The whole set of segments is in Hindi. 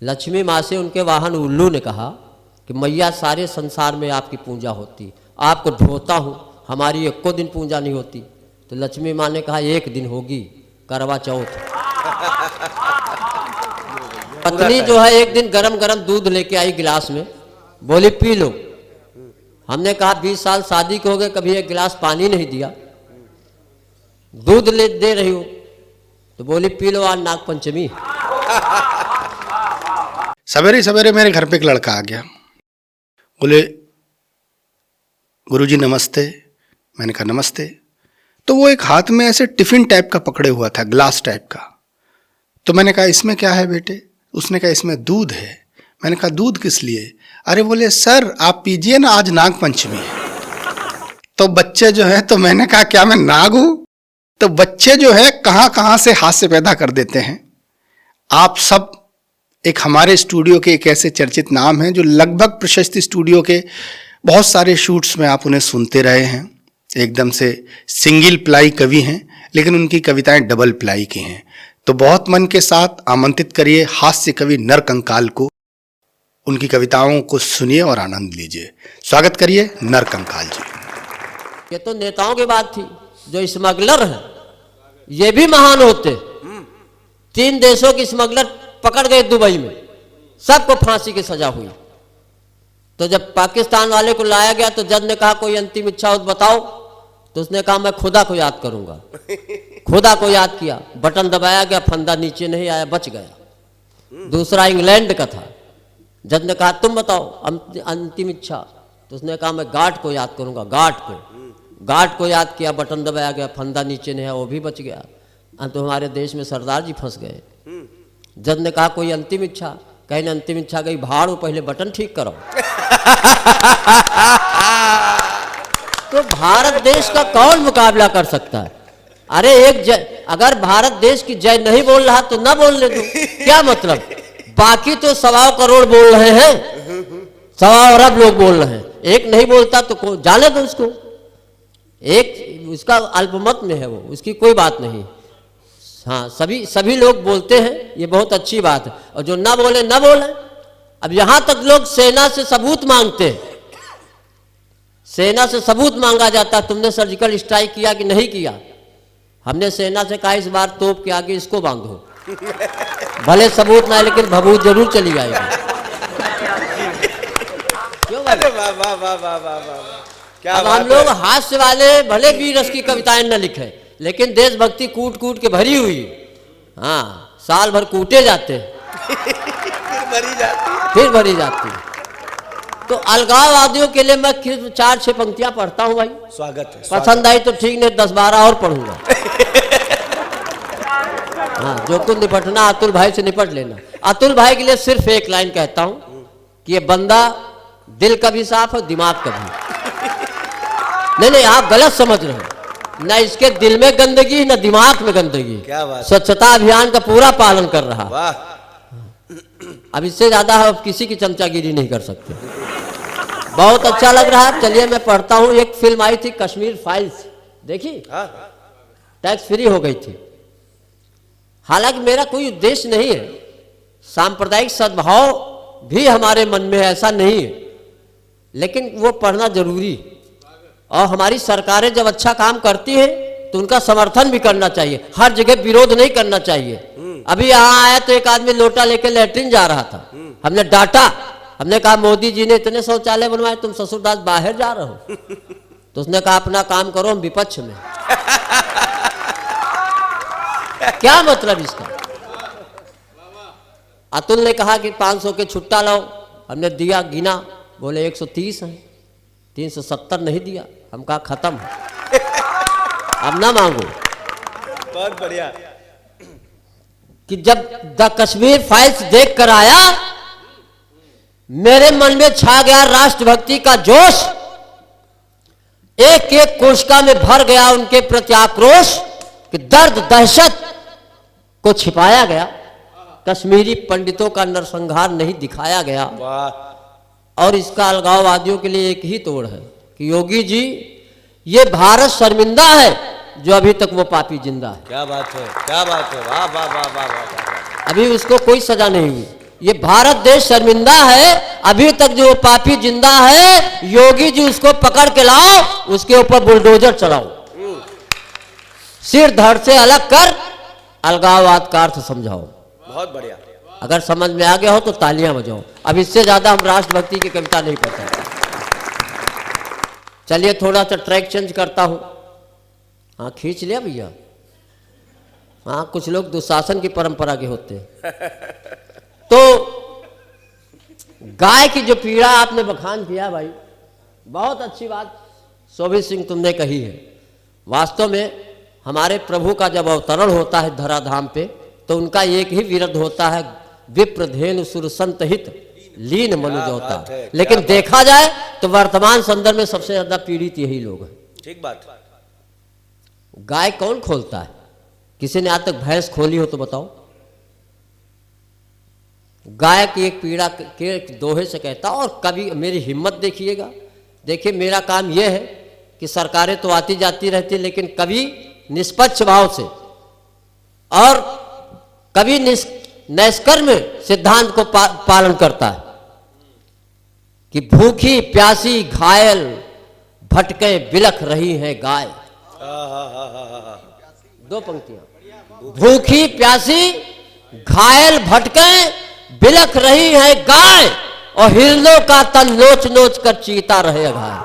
लक्ष्मी माँ से उनके वाहन उल्लू ने कहा कि मैया सारे संसार में आपकी पूजा होती, आपको ढोता हूँ, हमारी एक को दिन पूजा नहीं होती। तो लक्ष्मी माँ ने कहा एक दिन होगी, करवा चौथ। पत्नी जो है एक दिन गरम गरम दूध लेके आई गिलास में, बोली पी लो। हमने कहा 20 साल शादी के हो गए, कभी एक गिलास पानी नहीं दिया, दूध ले दे रही हो। तो बोली पी लो, आज नाग पंचमी। सवेरे सवेरे मेरे घर पे एक लड़का आ गया, बोले गुरुजी नमस्ते। मैंने कहा नमस्ते। तो वो एक हाथ में ऐसे टिफिन टाइप का पकड़े हुआ था, ग्लास टाइप का। तो मैंने कहा इसमें क्या है बेटे? उसने कहा इसमें दूध है। मैंने कहा दूध किस लिए? अरे बोले सर आप पीजिए ना, आज नाग पंचमी है। तो बच्चे जो है, तो मैंने कहा क्या मैं नाग हूं? तो बच्चे जो है कहां कहां से हास्य पैदा कर देते हैं। आप सब एक हमारे स्टूडियो के एक ऐसे चर्चित नाम हैं जो लगभग प्रशस्ति स्टूडियो के बहुत सारे शूट्स में आप उन्हें सुनते रहे हैं। एकदम से सिंगल प्लाई कवि हैं, लेकिन उनकी कविताएं डबल प्लाई की हैं। तो बहुत मन के साथ आमंत्रित करिए हास्य कवि नरकंकाल को, उनकी कविताओं को सुनिए और आनंद लीजिए। स्वागत करिए नरकंकाल जी। ये तो नेताओं की बात थी, जो स्मगलर है ये भी महान होते। 3 देशों के स्मगलर पकड़ गए दुबई में, सबको फांसी की सजा हुई। तो जब पाकिस्तान वाले को लाया गया तो जज ने कहा कोई अंतिम इच्छा हो तो बताओ। तो उसने कहा मैं खुदा को याद करूंगा। खुदा को याद किया, बटन दबाया गया, फंदा नीचे नहीं आया, बच गया। दूसरा इंग्लैंड का था, जज ने कहा तुम बताओ अंतिम इच्छा। तो उसने कहा मैं गार्ड को याद करूंगा, गार्ड को याद किया, बटन दबाया गया, फंदा नीचे नहीं आया, वो भी बच गया। तो हमारे देश में सरदार जी फंस गए। जज ने कहा कोई अंतिम इच्छा, कहीं ना अंतिम इच्छा गई भाड़, पहले बटन ठीक करो। तो भारत देश का कौन मुकाबला कर सकता है? अरे एक जय, अगर भारत देश की जय नहीं बोल रहा तो ना बोलने दो, क्या मतलब? बाकी तो 1.25 करोड़ बोल रहे हैं, 1.25 अरब लोग बोल रहे हैं, एक नहीं बोलता तो जाने दो उसको। एक उसका अल्पमत में है वो, उसकी कोई बात नहीं। हाँ सभी लोग बोलते हैं, ये बहुत अच्छी बात है। और जो ना बोले ना बोले। अब यहां तक लोग सेना से सबूत मांगते हैं, सेना से सबूत मांगा जाता, तुमने सर्जिकल स्ट्राइक किया कि नहीं किया। हमने सेना से कहा इस बार तोप के आगे इसको बांधो, भले सबूत ना, लेकिन भभूत जरूर चली जाएगी। क्यों? अब हम लोग हास्य वाले भले भी रस की कविताएं न लिखे, लेकिन देशभक्ति कूट कूट के भरी हुई। हाँ, साल भर कूटे जाते फिर भरी जाती। तो अलगाववादियों के लिए मैं 4-6 पंक्तियां पढ़ता हूं भाई। स्वागत है। पसंद आई तो ठीक, नहीं 10-12 और पढ़ूंगा। हाँ, जो कुछ निपटना अतुल भाई से निपट लेना। अतुल भाई के लिए सिर्फ एक लाइन कहता हूं कि ये बंदा दिल का भी साफ है, दिमाग का भी। नहीं, आप गलत समझ रहे हो। न इसके दिल में गंदगी, न दिमाग में गंदगी। क्या बात? स्वच्छता अभियान का पूरा पालन कर रहा। वाह। अब इससे ज्यादा आप किसी की चमचागिरी नहीं कर सकते। बहुत अच्छा लग रहा है। चलिए मैं पढ़ता हूं। एक फिल्म आई थी कश्मीर फाइल्स, देखी? टैक्स फ्री हो गई थी। हालांकि मेरा कोई उद्देश्य नहीं है, सांप्रदायिक सद्भाव भी हमारे मन में ऐसा नहीं है, लेकिन वो पढ़ना जरूरी। और हमारी सरकारें जब अच्छा काम करती हैं तो उनका समर्थन भी करना चाहिए, हर जगह विरोध नहीं करना चाहिए। अभी यहाँ आया तो एक आदमी लोटा लेके लैट्रिन जा रहा था, हमने डांटा, हमने कहा मोदी जी ने इतने शौचालय बनवाए, तुम ससुरदास बाहर जा रहे हो। तो उसने कहा अपना काम करो, हम विपक्ष में। क्या मतलब इसका? अतुल ने कहा कि 500 के छुट्टा लाओ, हमने दिया, गिना, बोले 130 है, 370 नहीं दिया। हम कहा खत्म, अब ना मांगो। बहुत बढ़िया। कि जब द कश्मीर फाइल्स देख कर आया, मेरे मन में छा गया राष्ट्रभक्ति का जोश। एक एक कोशिका में भर गया उनके प्रति आक्रोश कि दर्द दहशत को छिपाया गया, कश्मीरी पंडितों का नरसंहार नहीं दिखाया गया। और इसका अलगाववादियों के लिए एक ही तोड़ है कि योगी जी, ये भारत शर्मिंदा है जो अभी तक वो पापी जिंदा है। क्या बात है, क्या बात है, वाह वाह वाह वाह वाह। अभी उसको कोई सजा नहीं हुई। ये भारत देश शर्मिंदा है, अभी तक जो पापी जिंदा है, योगी जी उसको पकड़ के लाओ, उसके ऊपर बुलडोजर चलाओ, सिर धड़ से अलग कर, अलगाववाद का अर्थ समझाओ। बहुत बढ़िया। अगर समझ में आ गया हो तो तालियां बजाओ। अब इससे ज्यादा हम राष्ट्रभक्ति की कविता नहीं पढ़ते। चलिए थोड़ा सा ट्रैक चेंज करता हूं। हाँ खींच लिया भैया। हाँ कुछ लोग दुशासन की परंपरा के होते हैं। तो गाय की जो पीड़ा आपने बखान किया भाई, बहुत अच्छी बात शोभित सिंह तुमने कही है। वास्तव में हमारे प्रभु का जब अवतरण होता है धराधाम पे, तो उनका एक ही विरध होता है, विप्रधेनु सुरसंत हित लीन मनुज होता है। लेकिन देखा जाए तो वर्तमान संदर्भ में सबसे ज्यादा पीड़ित यही लोग हैं। ठीक बात। गाय कौन खोलता है? किसी ने आज तक भैंस खोली हो तो बताओ। गाय की एक पीड़ा के दोहे से कहता, और कभी मेरी हिम्मत देखिएगा। देखिए मेरा काम यह है कि सरकारें तो आती जाती रहती, लेकिन कभी निष्पक्ष भाव से और कभी नैष्कर्म सिद्धांत को पालन करता है कि भूखी प्यासी घायल भटके बिलख रही है गाय। दो पंक्तियां। भूखी प्यासी घायल भटके बिलख रही है गाय, और हिरणों का तन नोच नोच कर चीता रहे घाय।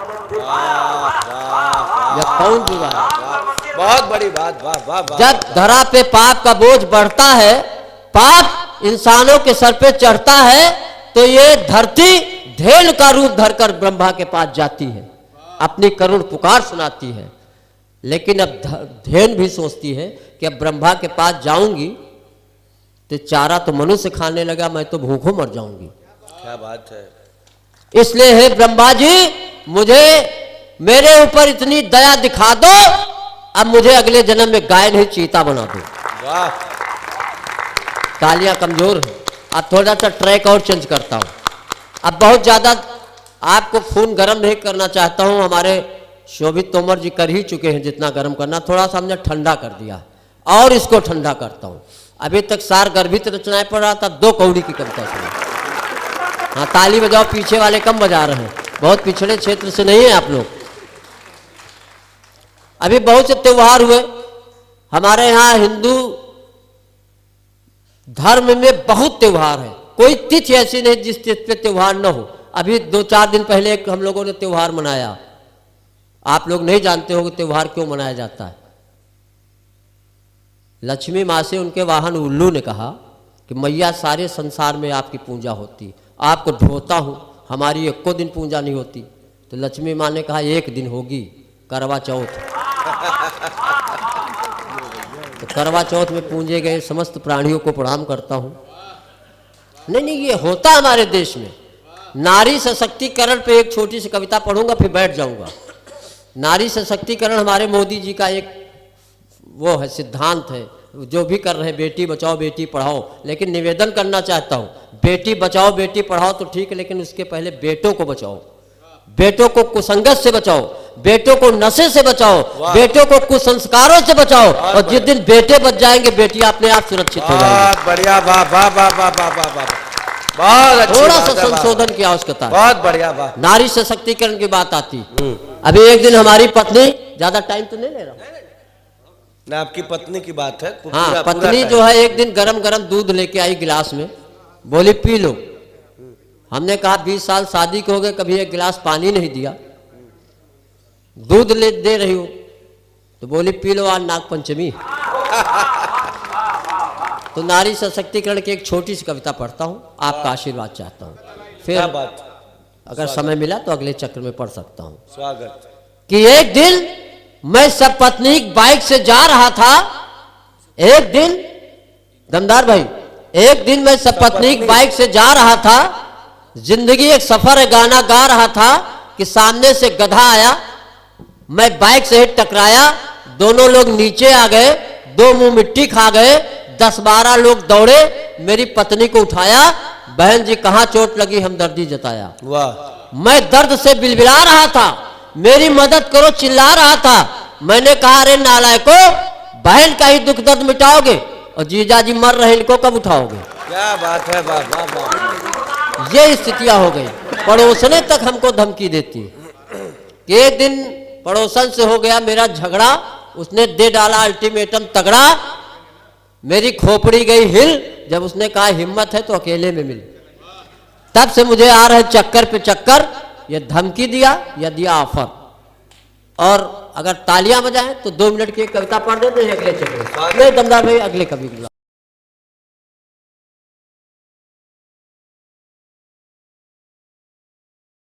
यह कौन जुड़ा है? बहुत बड़ी बात। वाह वाह वाह। जब धरा पे पाप का बोझ बढ़ता है, पाप इंसानों के सर पे चढ़ता है, तो ये धरती धेनु का रूप धरकर ब्रह्मा के पास जाती है, अपनी करुण पुकार सुनाती है। लेकिन अब धेनु भी सोचती है कि अब ब्रह्मा के पास जाऊंगी तो चारा तो मनुष्य खाने लगा, मैं तो भूखों मर जाऊंगी। क्या बात है। इसलिए हे ब्रह्मा जी, मुझे मेरे ऊपर इतनी दया दिखा दो, अब मुझे अगले जन्म में गाय नहीं चीता बना दो। वाह। तालियां कमजोर है। अब थोड़ा सा ट्रैक और चेंज करता हूं। अब बहुत ज्यादा आपको खून गर्म नहीं करना चाहता हूं, हमारे शोभित तोमर जी कर ही चुके हैं जितना गर्म करना, थोड़ा सा हमने ठंडा कर दिया और इसको ठंडा करता हूं। अभी तक सार गर्भित रचनाएं पढ़ रहा था, दो कौड़ी की कविता सुनी। हाँ ताली बजाओ, पीछे वाले कम बजा रहे हैं, बहुत पिछड़े क्षेत्र से नहीं है आप लोग। अभी बहुत से त्योहार हुए हमारे यहाँ। हिंदू धर्म में बहुत त्योहार है, कोई तिथि ऐसी नहीं जिस तिथि पे त्योहार न हो। अभी 2-4 दिन पहले एक हम लोगों ने त्योहार मनाया। आप लोग नहीं जानते हो कि त्योहार क्यों मनाया जाता है। लक्ष्मी माँ से उनके वाहन उल्लू ने कहा कि मैया सारे संसार में आपकी पूजा होती, आपको ढोता हूँ, हमारी एको दिन पूजा नहीं होती। तो लक्ष्मी माँ ने कहा एक दिन होगी, करवा चौथ। तो करवा चौथ में पूजे गए समस्त प्राणियों को प्रणाम करता हूँ। नहीं, ये होता हमारे देश में। नारी सशक्तिकरण पे एक छोटी सी कविता पढ़ूंगा, फिर बैठ जाऊंगा। नारी सशक्तिकरण हमारे मोदी जी का एक वो है, सिद्धांत है, जो भी कर रहे हैं, बेटी बचाओ बेटी पढ़ाओ। लेकिन निवेदन करना चाहता हूँ, बेटी बचाओ बेटी पढ़ाओ तो ठीक है, लेकिन उसके पहले बेटों को बचाओ, बेटों को कुसंगत से बचाओ, बेटों को नशे से बचाओ, बेटों को कुसंस्कारों से बचाओ, और जिस दिन बेटे बच जाएंगे बेटियां अपने आप सुरक्षित हो जाएंगी। बहुत बढ़िया। वाह वाह वाह वाह वाह वाह वाह। बहुत अच्छी थोड़ा बात सा है, वाह। संशोधन की आवश्यकता है। बहुत बढ़िया। वाह। नारी सशक्तिकरण की बात आती। अभी एक दिन हमारी पत्नी, ज्यादा टाइम तो नहीं ले रहा, ना आपकी पत्नी की बात है। हाँ पत्नी जो है एक दिन गरम गरम दूध लेके आई गिलास में, बोली पी लो। हमने कहा 20 साल शादी के हो गए, कभी एक गिलास पानी नहीं दिया, दूध ले दे रही हो। तो बोली पी लो, आज नाग पंचमी। तो नारी सशक्तिकरण की एक छोटी सी कविता पढ़ता हूँ, आपका आशीर्वाद चाहता हूँ, फिर क्या बात। अगर समय मिला तो अगले चक्र में पढ़ सकता हूँ। स्वागत। कि एक दिन मैं सपत्नीक बाइक से जा रहा था। एक दिन दमदार भाई, एक दिन मैं सपत्नीक बाइक से जा रहा था, जिंदगी एक सफर है गाना गा रहा था, कि सामने से गधा आया, मैं बाइक से ही टकराया, दोनों लोग नीचे आ गए, दो मुंह मिट्टी खा गए, 10-12 लोग दौड़े, मेरी पत्नी को उठाया, बहन जी कहाँ चोट लगी, हमदर्दी जताया। वाह। मैं दर्द से बिलबिला रहा था, मेरी मदद करो चिल्ला रहा था। मैंने कहा अरे नालायको, बहन का ही दुख दर्द मिटाओगे और जीजा जी मर रहे, इनको कब उठाओगे। क्या बात है, वाह वाह वाह। ये स्थितियां हो गई। पड़ोसने तक हमको धमकी देती है कि एक दिन पड़ोसन से हो गया मेरा झगड़ा, उसने दे डाला अल्टीमेटम तगड़ा, मेरी खोपड़ी गई हिल, जब उसने कहा हिम्मत है तो अकेले में मिल। तब से मुझे आ रहे चक्कर पे चक्कर, ये धमकी दिया या दिया ऑफर। और अगर तालियां बजाएं तो 2 मिनट की एक कविता पढ़ देते हैं अगले चक्कर। नहीं दमदार भाई, अगले कवि